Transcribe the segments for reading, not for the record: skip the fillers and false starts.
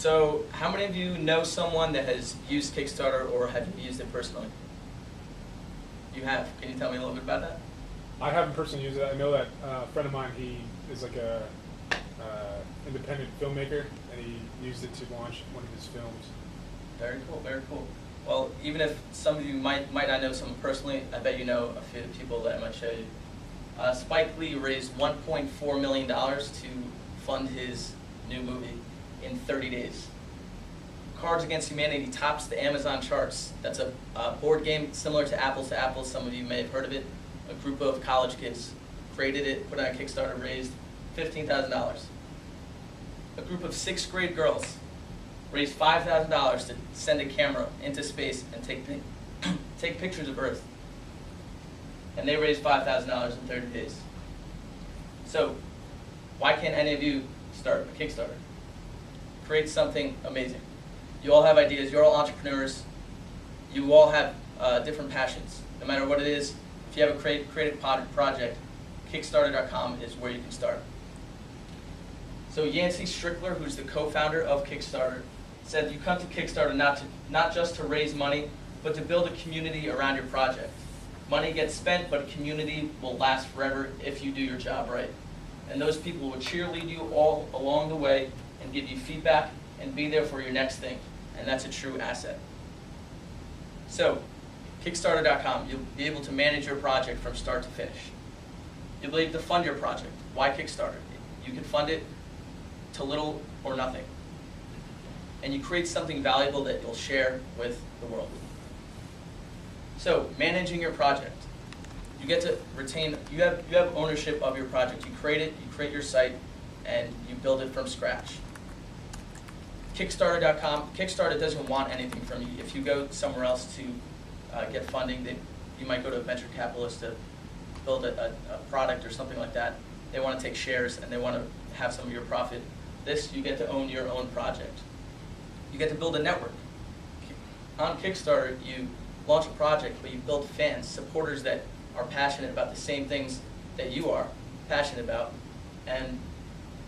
So how many of you know someone that has used Kickstarter, or have you used it personally? You have. Can you tell me a little bit about that? I haven't personally used it. I know that a friend of mine, he is like a independent filmmaker, and he used it to launch one of his films. Very cool, very cool. Well, even if some of you might not know someone personally, I bet you know a few people that I might show you. Spike Lee raised $1.4 million to fund his new movie in 30 days. Cards Against Humanity tops the Amazon charts. That's a board game similar to Apples to Apples. Some of you may have heard of it. A group of college kids created it, put it on Kickstarter, raised $15,000. A group of 6th grade girls raised $5,000 to send a camera into space and take pictures of Earth. And they raised $5,000 in 30 days. So why can't any of you start a Kickstarter? Create something amazing. You all have ideas. You're all entrepreneurs. You all have different passions. No matter what it is, if you have a creative project, Kickstarter.com is where you can start. So Yancey Strickler, who's the co-founder of Kickstarter, said you come to Kickstarter not just to raise money, but to build a community around your project. Money gets spent, but a community will last forever if you do your job right. And those people will cheerlead you all along the way and give you feedback and be there for your next thing. And that's a true asset. So, Kickstarter.com, you'll be able to manage your project from start to finish. You'll be able to fund your project. Why Kickstarter? You can fund it to little or nothing. And you create something valuable that you'll share with the world. So, managing your project. You get to retain, you have ownership of your project. You create it, you create your site, and you build it from scratch. Kickstarter.com, Kickstarter doesn't want anything from you. If you go somewhere else to get funding, you might go to a venture capitalist to build a product or something like that. They want to take shares and they want to have some of your profit. This, you get to own your own project. You get to build a network. On Kickstarter, you launch a project, but you build fans, supporters that are passionate about the same things that you are passionate about, and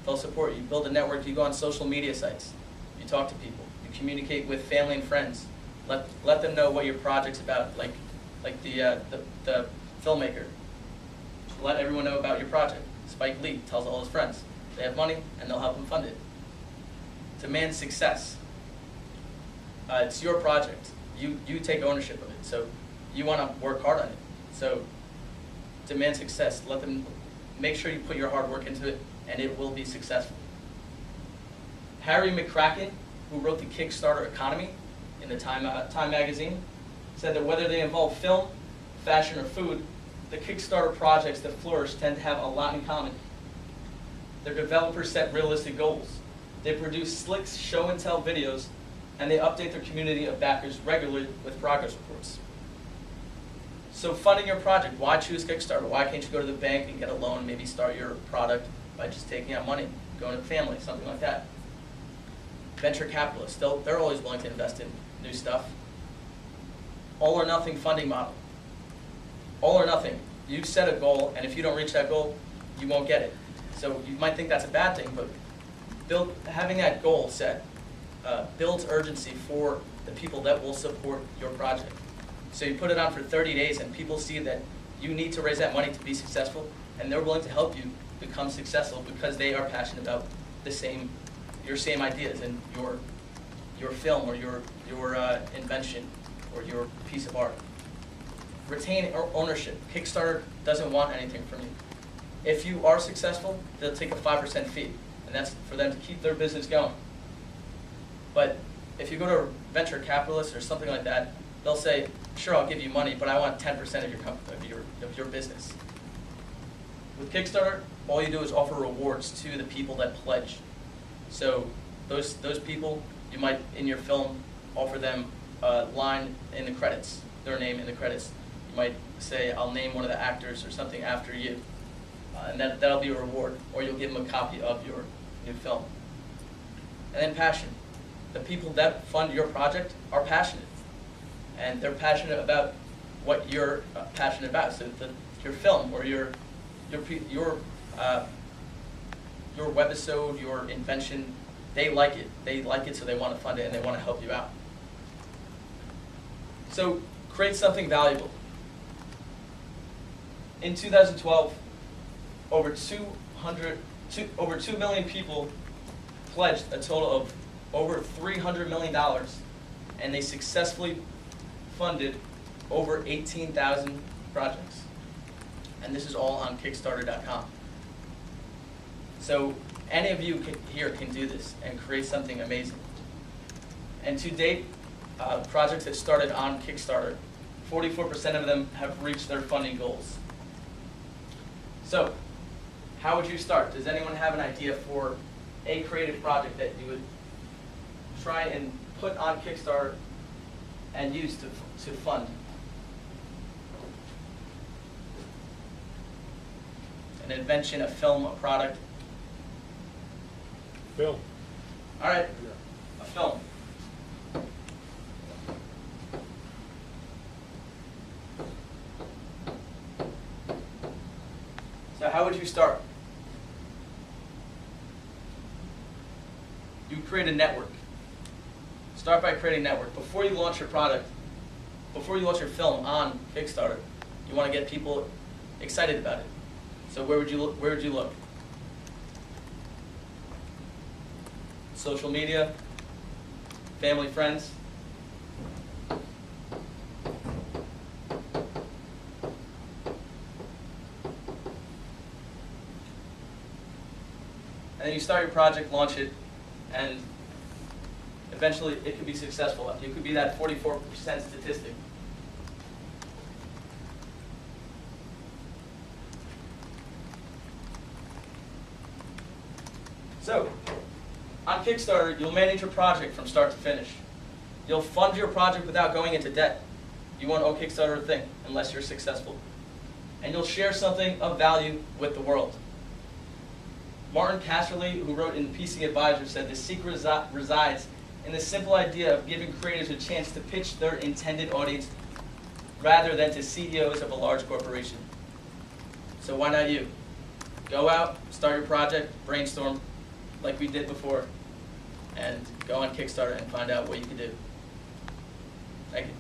they'll support you. You build a network, you go on social media sites, you talk to people, you communicate with family and friends, let them know what your project's about, like the filmmaker. Let everyone know about your project. Spike Lee tells all his friends. They have money, and they'll help him fund it. Demand success. It's your project. You take ownership of it, so you want to work hard on it. So demand success. Let them make sure you put your hard work into it, and it will be successful. Harry McCracken, who wrote the Kickstarter Economy in the Time magazine, said that whether they involve film, fashion, or food, the Kickstarter projects that flourish tend to have a lot in common. Their developers set realistic goals. They produce slick show-and-tell videos, and they update their community of backers regularly with progress reports. So funding your project, why choose Kickstarter? Why can't you go to the bank and get a loan, maybe start your product by just taking out money, going to family, something like that? Venture capitalists, they're always willing to invest in new stuff. All or nothing funding model. All or nothing. You set a goal, and if you don't reach that goal, you won't get it. So you might think that's a bad thing, but having that goal set builds urgency for the people that will support your project. So you put it on for 30 days, and people see that you need to raise that money to be successful, and they're willing to help you become successful because they are passionate about your same ideas and your film or your invention or your piece of art. Retain ownership. Kickstarter doesn't want anything from you. If you are successful, they'll take a 5% fee, and that's for them to keep their business going. But if you go to a venture capitalist or something like that, they'll say, sure, I'll give you money, but I want 10% of your business. With Kickstarter, all you do is offer rewards to the people that pledge. So those people, you might, in your film, offer them a line in the credits, their name in the credits. You might say, I'll name one of the actors or something after you. And that'll be a reward. Or you'll give them a copy of your new film. And then passion. The people that fund your project are passionate. And they're passionate about what you're passionate about. So your film or your webisode, your invention, they like it. They like it, so they want to fund it and they want to help you out. So create something valuable. In 2012, over 2 million people pledged a total of over $300 million, and they successfully funded over 18,000 projects. And this is all on Kickstarter.com. So any of you here can do this and create something amazing. And to date, projects that started on Kickstarter, 44% of them have reached their funding goals. So, how would you start? Does anyone have an idea for a creative project that you would try and put on Kickstarter and use to fund? An invention, a film, a product? Film. All right, a film. So how would you start? You create a network. Start by creating a network. Before you launch your product, before you launch your film on Kickstarter, you want to get people excited about it. So where would you look? Social media, family, friends. And then you start your project, launch it, and eventually it could be successful. You could be that 44% statistic. So, on Kickstarter, you'll manage your project from start to finish. You'll fund your project without going into debt. You won't owe Kickstarter a thing unless you're successful. And you'll share something of value with the world. Martin Casserly, who wrote in PC Advisor, said the secret resides in the simple idea of giving creators a chance to pitch their intended audience rather than to CEOs of a large corporation. So why not you? Go out, start your project, brainstorm like we did before, and go on Kickstarter and find out what you can do. Thank you.